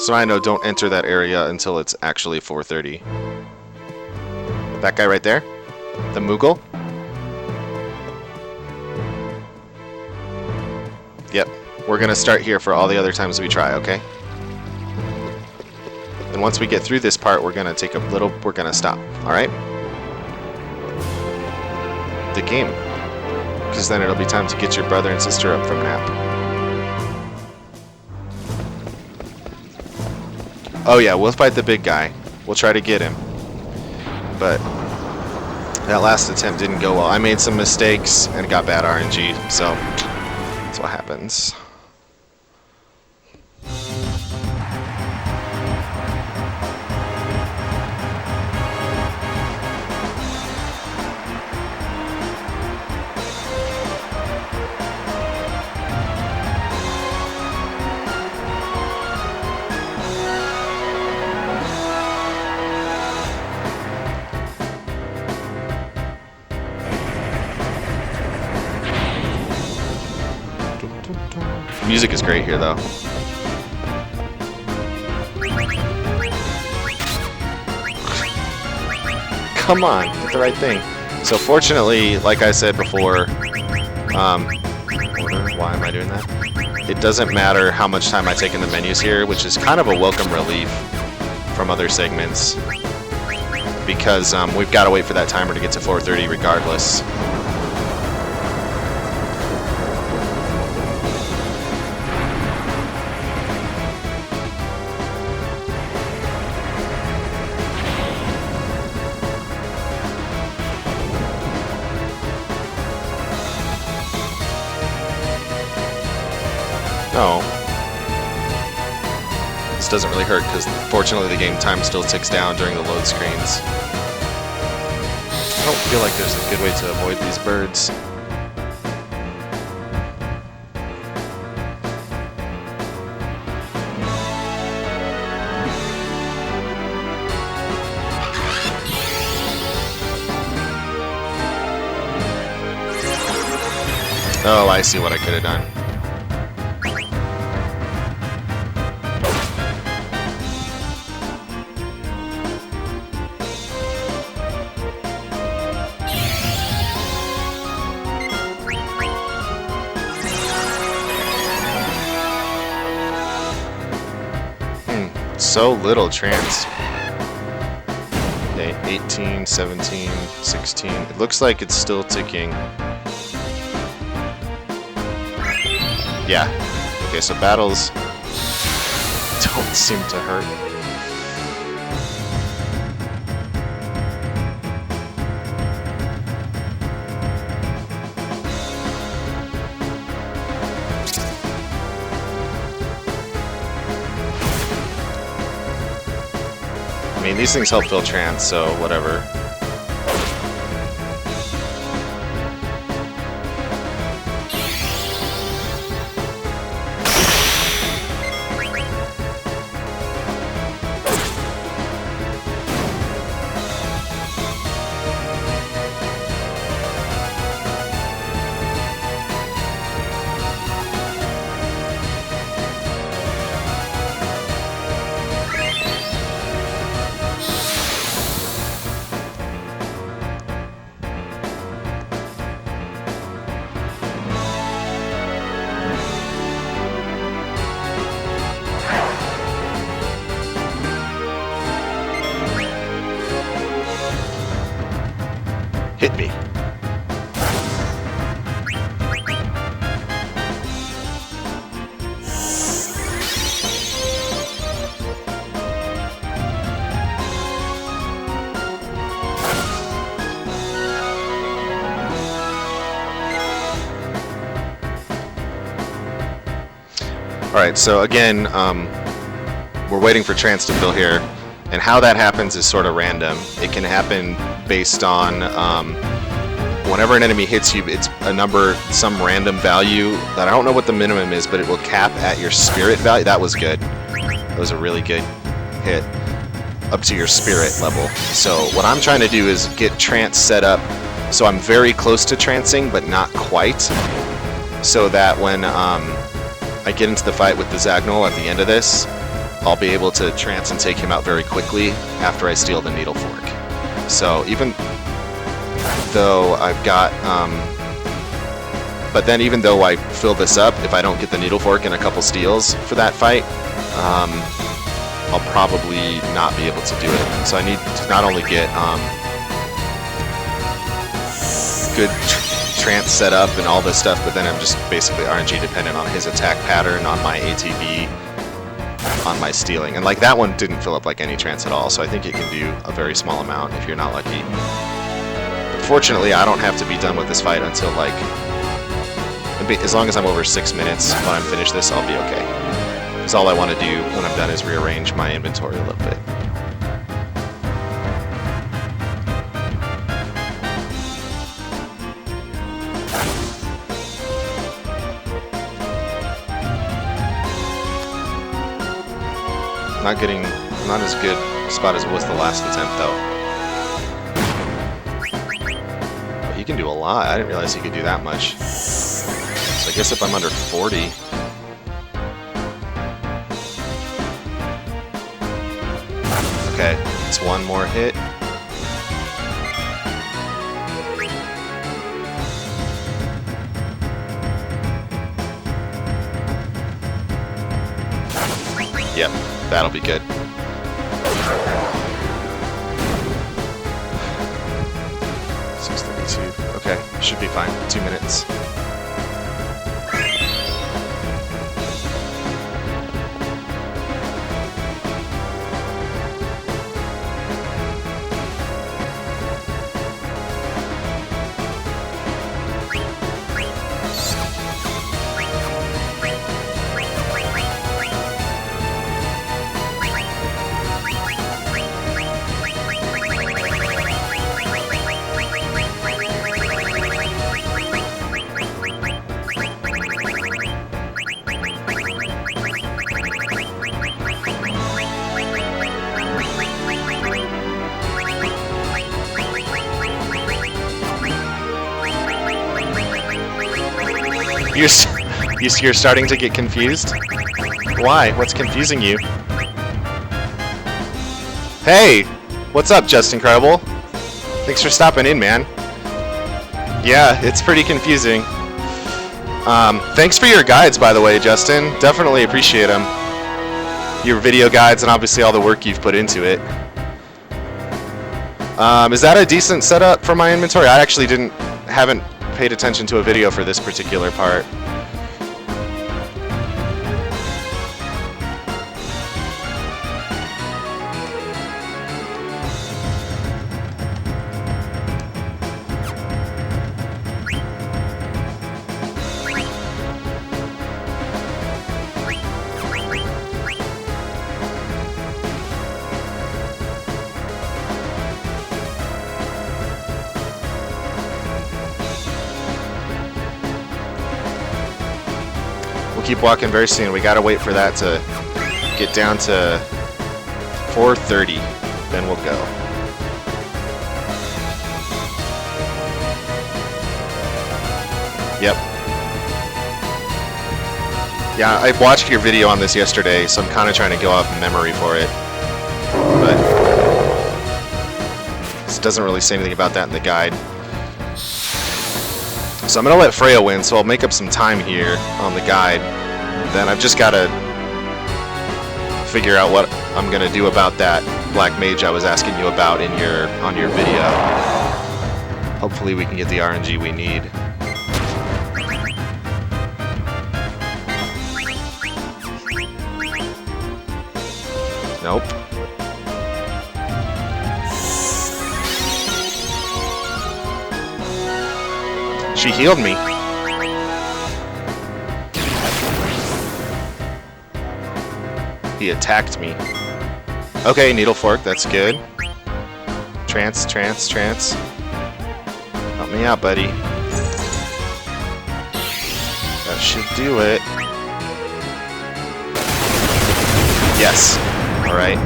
So I know don't enter that area until it's actually 4:30. That guy right there? The Moogle? Yep. We're gonna start here for all the other times we try, okay? And once we get through this part, we're gonna take a little, we're gonna stop, alright? The game. Because then it'll be time to get your brother and sister up from nap. Oh yeah, we'll fight the big guy. We'll try to get him. But that last attempt didn't go well. I made some mistakes and got bad RNG, so that's what happens. Music is great here, though. Come on, get the right thing. So fortunately, like I said before, why am I doing that? It doesn't matter how much time I take in the menus here, which is kind of a welcome relief from other segments, because we've got to wait for that timer to get to 4:30 regardless. No. This doesn't really hurt because fortunately the game time still ticks down during the load screens. I don't feel like there's a good way to avoid these birds. Oh, I see what I could have done. So little Trance. Okay, 18, 17, 16. It looks like it's still ticking. Yeah. Okay, so battles don't seem to hurt. I mean, these things help fill Trance, so whatever. Hit me. Alright, so again, we're waiting for Trance to fill here, and how that happens is sort of random. It can happen based on whenever an enemy hits you, it's a number, some random value that I don't know what the minimum is, but it will cap at your spirit value. That was good. That was a really good hit. Up to your spirit level. So what I'm trying to do is get Trance set up so I'm very close to trancing, but not quite, so that when I get into the fight with the Zaghnol at the end of this, I'll be able to trance and take him out very quickly after I steal the needle fork. So even though I've got, but then even though I fill this up, if I don't get the needle fork and a couple steals for that fight, I'll probably not be able to do it. So I need to not only get good trance set up and all this stuff, but then I'm just basically RNG dependent on his attack pattern, on my ATB, on my stealing. And like that one didn't fill up like any trance at all, so I think it can do a very small amount if you're not lucky. But fortunately, I don't have to be done with this fight until like, as long as I'm over 6 minutes when I'm finished this, I'll be okay. Because all I want to do when I'm done is rearrange my inventory a little bit. Not as good spot as it was the last attempt though. But he can do a lot. I didn't realize he could do that much. So I guess if I'm under 40. Okay, it's one more hit. Yep, that'll be good. Okay, should be fine. 2 minutes. You're starting to get confused? Why? What's confusing you? Hey! What's up, Just Incredible? Thanks for stopping in, man. Yeah, it's pretty confusing. Thanks for your guides, by the way, Justin. Definitely appreciate them. Your video guides and obviously all the work you've put into it. Is that a decent setup for my inventory? I actually haven't paid attention to a video for this particular part. Keep walking very soon. We gotta wait for that to get down to 4:30, then we'll go. Yep. Yeah, I watched your video on this yesterday, so I'm kind of trying to go off memory for it. But this doesn't really say anything about that in the guide. So I'm going to let Freya win, so I'll make up some time here on the guide. Then I've just got to figure out what I'm going to do about that black mage I was asking you about on your video. Hopefully we can get the RNG we need. Nope. She healed me. He attacked me. Okay, needle fork, that's good. Trance, trance, trance. Help me out, buddy. That should do it. Yes. Alright.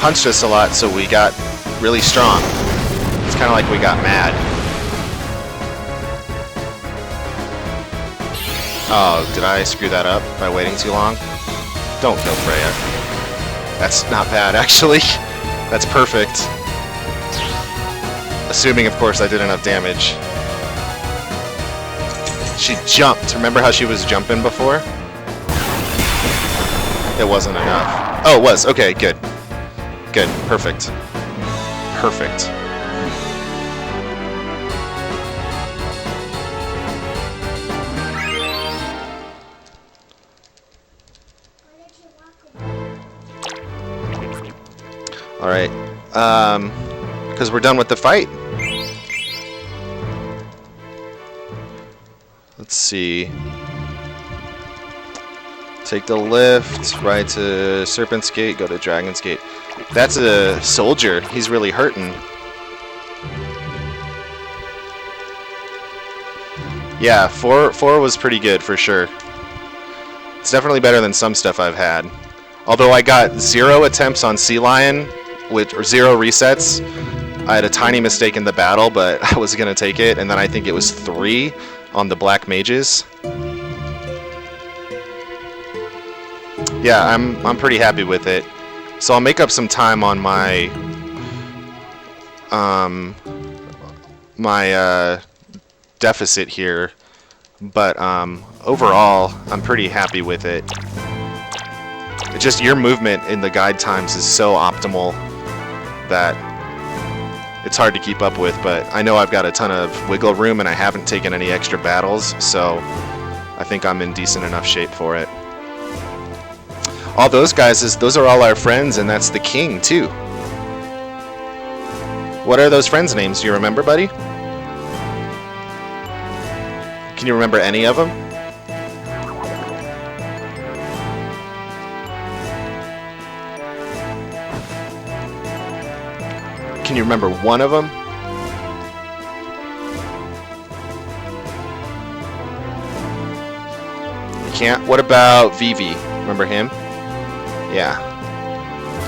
punched us a lot, so we got really strong. It's kind of like we got mad. Oh, did I screw that up by waiting too long? Don't kill Freya. That's not bad, actually. That's perfect. Assuming, of course, I did enough damage. She jumped. Remember how she was jumping before? It wasn't enough. Oh, it was. Okay, good. Good. Perfect. Perfect. Alright. Because we're done with the fight. Let's see. Take the lift, ride to Serpent's Gate, go to Dragon's Gate. That's a soldier. He's really hurting. Yeah, 4 was pretty good for sure. It's definitely better than some stuff I've had. Although I got 0 attempts on Sea Lion, or 0 resets. I had a tiny mistake in the battle, but I was gonna take it, and then I think it was 3 on the Black Mages. Yeah, I'm pretty happy with it. So I'll make up some time on my deficit here, but overall I'm pretty happy with it. It's just your movement in the guide times is so optimal that it's hard to keep up with, but I know I've got a ton of wiggle room and I haven't taken any extra battles, so I think I'm in decent enough shape for it. All those guys, those are all our friends, and that's the king too. What are those friends' names? Do you remember, buddy? Can you remember any of them? Can you remember one of them? You can't? What about Vivi? Remember him? Yeah.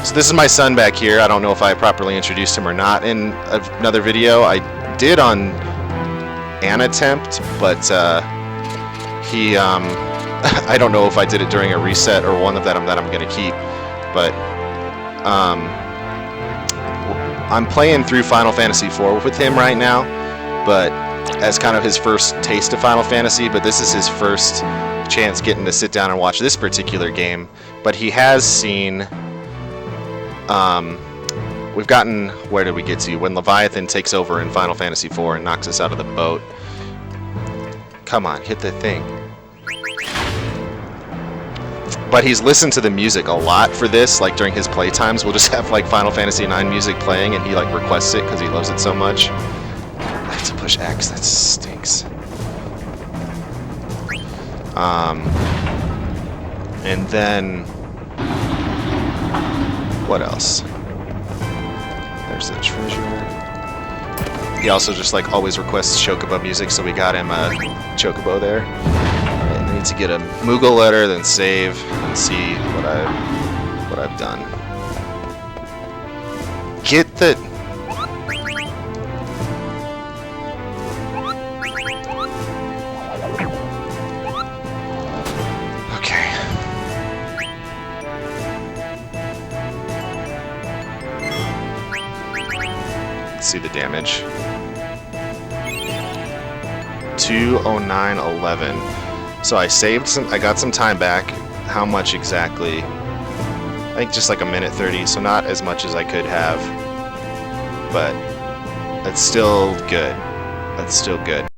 So this is my son back here. I don't know if I properly introduced him or not in another video. I did on an attempt, but he I don't know if I did it during a reset or one of them that I'm going to keep, but I'm playing through Final Fantasy IV with him right now, but as kind of his first taste of Final Fantasy, but this is his first chance getting to sit down and watch this particular game. But he has seen, we've gotten, where did we get to? When Leviathan takes over in Final Fantasy IV and knocks us out of the boat. Come on, hit the thing. But he's listened to the music a lot for this, like during his playtimes. We'll just have like Final Fantasy IX music playing and he like requests it because he loves it so much. I have to push X, that stinks. And then what else? There's the treasure. He also just like always requests Chocobo music, so we got him a Chocobo there. I need to get a Moogle letter, then save and see what I've done. Get the. Okay. Let's see the damage. 209.11. So I saved some, I got some time back. How much exactly? I think just like a minute 30, so not as much as I could have. But that's still good. That's still good.